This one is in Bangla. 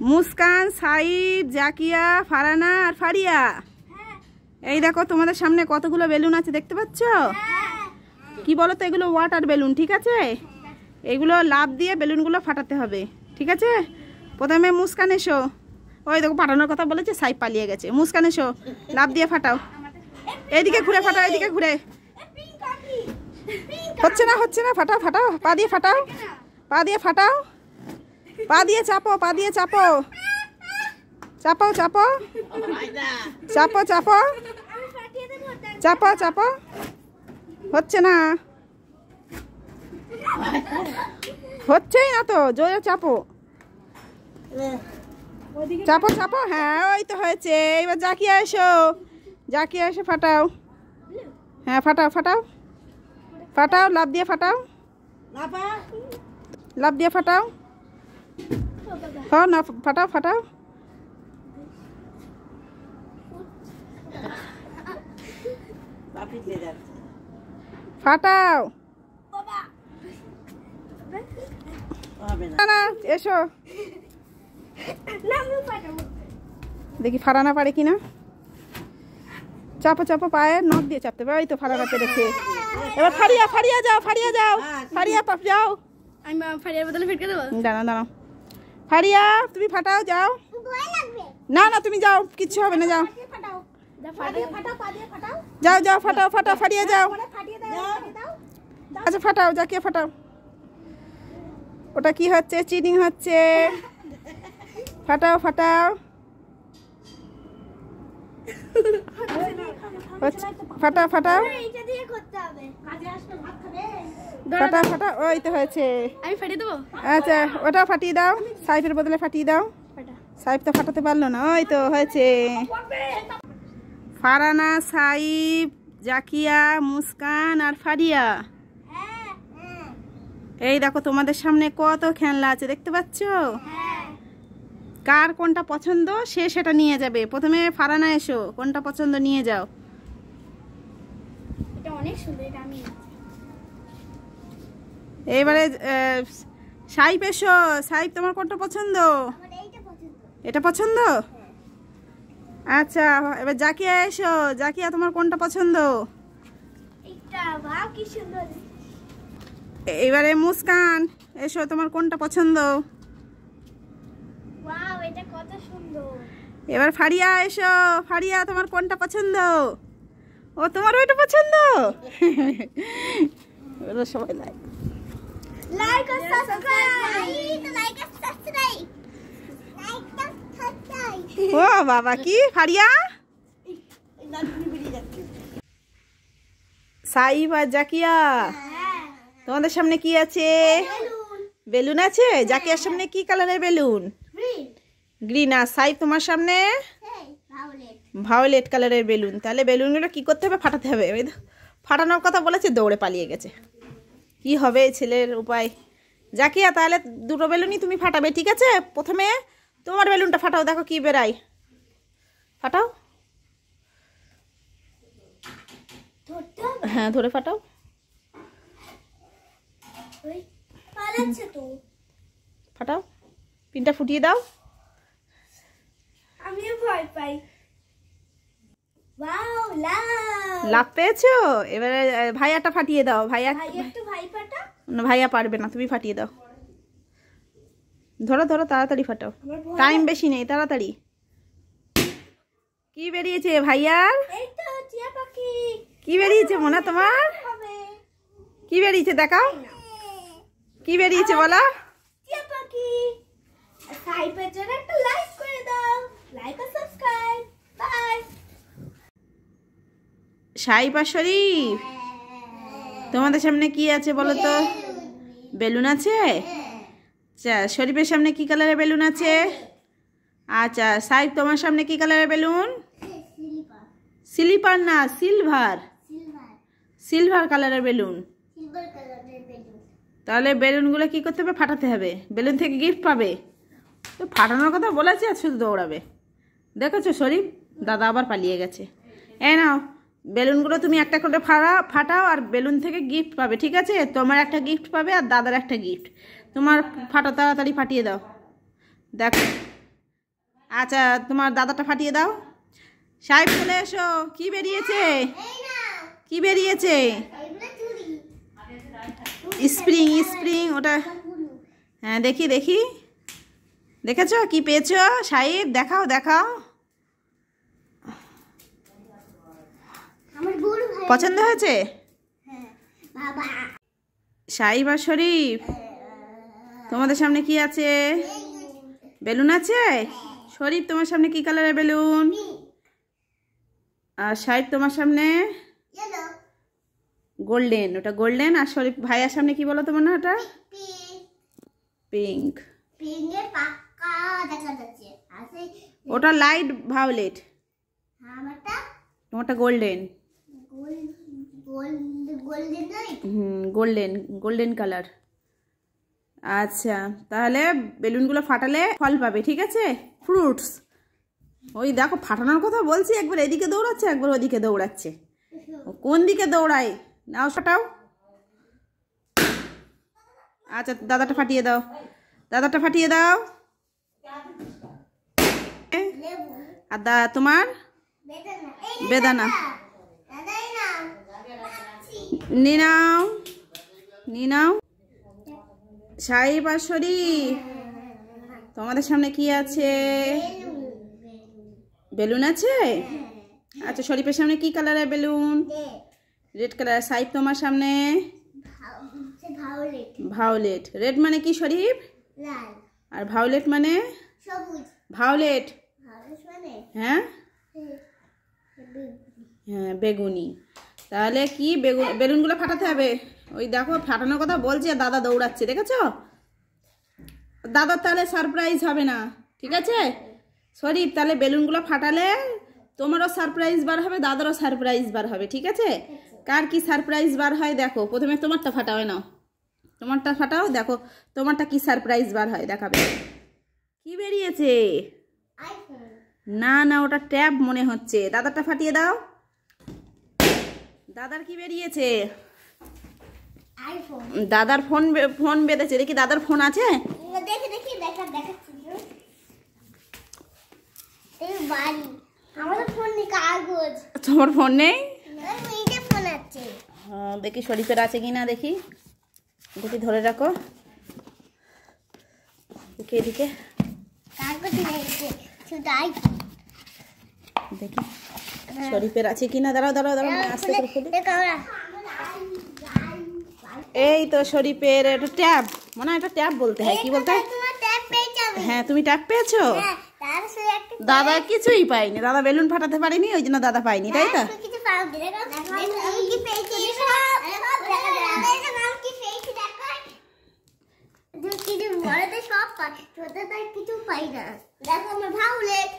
মুস্কান, সাইব, জাকিয়া, ফারানা আর ফারিয়া। এই দেখো তোমাদের সামনে কতগুলো বেলুন আছে দেখতে পাচ্ছ? কি বলো তো, এগুলো ওয়াটার বেলুন, ঠিক আছে? এগুলো লাফ দিয়ে বেলুনগুলো ফাটাতে হবে, ঠিক আছে? প্রথমে মুস্কান এসো। ওই দেখো ফাটানোর কথা বলেছে, সাইব পালিয়ে গেছে। মুস্কান এসো, লাফ দিয়ে ফাটাও। এইদিকে ঘুরে ফাটাও, এইদিকে ঘুরে। হচ্ছে না, হচ্ছে না, ফাটাও ফাটাও, পা দিয়ে ফাটাও, পা দিয়ে ফাটাও, পা দিয়ে চাপো, পা দিয়ে চাপো, চাপো চাপো চাপো চাপো চাপো চাপো। হচ্ছে না, হচ্ছেই না তো, জোরে চাপো চাপো চাপো। হ্যাঁ ওই তো হয়েছে। এবার জাকিয়া এসো, জাকিয়া এসে ফাটাও। হ্যাঁ ফাটাও ফাটাও ফাটাও, লাফ দিয়ে ফাটাও, লাফ দিয়ে ফাটাও। হ্যাঁ না, ফাটাও ফাটাও। ফাটাও না, এসো দেখি ফাটানা পারে কিনা। চাপো চাপো, পায়ে নখ দিয়ে চাপতে পারে। ওই তো ফাটানা পেরেছে। এবার ফারিয়া, ফারিয়া যাও, ফারিয়া যাও, ফারিয়া পাপ যাও। আমি ফারিয়ার বদলে ফিটকে দেবো। দাঁড়াও দাঁড়াও, ফারিয়া তুমি ফাটাও, যাও। না না তুমি যাও, কিচ্ছু হবে না, যাও যাও যাও, ফাটাও ফাটাও, ফারিয়া যাও। আচ্ছা ফাটাও, জাকিয়া ফাটাও। ওটা কি হচ্ছে? চিটিং হচ্ছে। ফাটাও ফাটাও, ফাটাও ফাটাও ফাটাও ফাটাও। ওই তো হয়েছে। আমি ফাটিয়ে দেবো। আচ্ছা ওটাও ফাটিয়ে দাও, সাইফের বদলে ফাটিয়ে দাও। সাইফ তো ফাটাতে পারলো না। ওই তো হয়েছে। ফারানা, সাইব, জাকিয়া, মুস্কান আর ফারিয়া। এই দেখো তোমাদের সামনে কত খেলনা আছে দেখতে পাচ্ছ? কার কোনটা পছন্দ সে সেটা নিয়ে যাবে। প্রথমে ফারানা এসো, কোনটা পছন্দ নিয়ে যাও। এটা অনেক সুন্দর, এটা আমি। এইবারে সাইব এসো। সাইব তোমার কোনটা পছন্দ? এটা পছন্দ? আচ্ছা এবার জাকিয়া এসো। জাকিয়া তোমার কোনটা পছন্দ? এটা বাহ কি সুন্দর। এবারে মুস্কান এসো, তোমার কোনটা পছন্দ? ওয়াও এটা কত সুন্দর। এবার ফারিয়া এসো। ফারিয়া তোমার কোনটা পছন্দ? ও তোমার ওইটা পছন্দ। ওরা সবাই লাইক লাইক আর সাবস্ক্রাইব, লাইক আর সাবস্ক্রাইব। ও বাবা, কি ফারিয়া? সাইব আর জাকিয়া তোমাদের সামনে কি আছে? বেলুন আছে। জাকিয়ার সামনে কি কালারের বেলুন? গ্রিন। আর সাইব তোমার সামনে ভায়োলেট কালারের বেলুন। তাহলে বেলুনগুলো কি করতে হবে? ফাটাতে হবে। ফাটানোর কথা বলেছে, দৌড়ে পালিয়ে গেছে। কি হবে ছেলের উপায়? জাকিয়া তাহলে দুটো বেলুনই তুমি ফাটাবে, ঠিক আছে? প্রথমে তোমার বেলুনটা ফাটাও, দেখো কি বেরাই। ফাটাও। হ্যাঁ ধরে ফাটাও। ফাটাও, পিনটা ফুটিয়ে দাও। আমিও ভয় পাই। ওয়াও লাভ পেয়েছো। এবারে ভাইয়াটা ফাটিয়ে দাও। ভাইয়া একটু ভাই পাটা। না, ভাইয়া পারবে না, তুমি ফাটিয়ে দাও। ধরো ধরো, তাড়াতাড়ি ফাটাও, টাইম বেশি নেই, তাড়াতাড়ি। কি বেরিয়েছে ভাইয়ার? এই তো টিয়া পাখি। কি বেরিয়েছে মোনা তোমার? কি বেরিয়েছে দেখাও, কি বেরিয়েছে বলো? টিয়া পাখি। সাইবের জন্য একটা লাইক করে দাও, লাইক আর সাবস্ক্রাইব। বাই। সাইব আর শরীফ তোমাদের সামনে কি আছে বলো তো? বেলুন আছে। আচ্ছা শরীফের সামনে কি কালারের বেলুন আছে? আচ্ছা সাইব তোমার সামনে কি কালারের বেলুন? স্লিপার না, সিলভার। সিলভার কালারের বেলুন। তাহলে বেলুনগুলো কি করতে হবে? ফাটাতে হবে। বেলুন থেকে গিফট পাবে। তো ফাটানোর কথা বলেছে আর শুধু দৌড়াবে। দেখেছো শরীফ, দাদা আবার পালিয়ে গেছে। এই নাও বেলুনগুলো তুমি একটা করে ফাটাও আর বেলুন থেকে গিফট পাবে, ঠিক আছে? তোমার একটা গিফট পাবে আর দাদার একটা গিফট। তোমার ফাটা, তাড়াতাড়ি ফাটিয়ে দাও। দেখো আচ্ছা তোমার দাদাটা ফাটিয়ে দাও। সাহেব চলে এসো। কি বেরিয়েছে? কি বেরিয়েছে? স্প্রিং স্প্রিং ওটা। হ্যাঁ দেখি দেখি। দেখেছো কি পেয়েছো সাহেব? দেখাও দেখাও। পছন্দ হয়েছে? সাহেব আর শরীফ তোমাদের সামনে কি আছে? বেলুন আছে। শরীফ তোমার সামনে কি কালারের বেলুন? আর সাহেব তোমার সামনে গোল্ডেন। ওটা গোল্ডেন। আর শরীফ ভাইয়ার সামনে কি বলো তোমার না? ওটা পিঙ্ক। ওটা লাইট ভায়োলেট। তোমারটা গোল্ডেন। Golden golden colour. আচ্ছা তাহলে বেলুনগুলো ফাটালে ফল পাবে, ঠিক আছে? ফ্রুটস। ওই দেখো ফাটানোর কথা বলছি, একবার এদিকে দৌড়াচ্ছে একবার ওদিকে দৌড়াচ্ছে। কোন দিকে দৌড়ায়? নাও ফাটাও। আচ্ছা দাদাটা ফাটিয়ে দাও। দাদাটা ফাটিয়ে দাও। আর তোমার বেদানা নিনাও নিনাও। সাহেব আর শরীফ তোমাদের সামনে কি আছে? বেলুন আছে। আচ্ছা শরীফের সামনে কি কালারের বেলুন? Red colour. সাহেব তোমার সামনে ভায়োলেট। রেড মানে কি শরীফ? আর ভায়োলেট মানে? ভায়োলেট। হ্যাঁ হ্যাঁ বেগুনি। তাহলে কি বেলুনগুলো ফাটাতে হবে। ওই দেখো ফাটানোর কথা বলছি আর দাদা দৌড়াচ্ছে, দেখেছো? দাদার তাহলে সারপ্রাইজ হবে না, ঠিক আছে? শরীফ তাহলে বেলুনগুলো ফাটালে তোমারও সারপ্রাইজ বার হবে, দাদারও সারপ্রাইজ বার হবে, ঠিক আছে? কার কি সারপ্রাইজ বার হয় দেখো। প্রথমে তোমারটা ফাটাও না, তোমারটা ফাটাও, দেখো তোমারটা কি সারপ্রাইজ বার হয় দেখাবে। কি বেরিয়েছে? না না ওটা ট্যাব মনে হচ্ছে। দাদারটা ফাটিয়ে দাও। দাদার কি বেরিয়েছে? দাদার ফোন ফোন বেঁধেছে। দেখি দাদার ফোন আছে? তোমার ফোন নেই? দেখি শরীফের আছে কিনা দেখি। দেখি ধরে রাখো। দেখি এদিকে দেখি শরীফের আছে কিনা। দাঁড়াও দাঁড়াও দাঁড়াও আস্তে করে খুলি। এই তো শরীফের এটা ট্যাব মনে হয়। এটা ট্যাব বলতে হয়, কি বলতে হয়? হ্যাঁ তুমি ট্যাব পেয়েছো। দাদা কিছুই পাইনি। দাদা বেলুন ফাটাতে পারিনি, ওই জন্য দাদা পাইনি, তাই তো? কিছু পাই না। দেখো আমার ভায়োলেট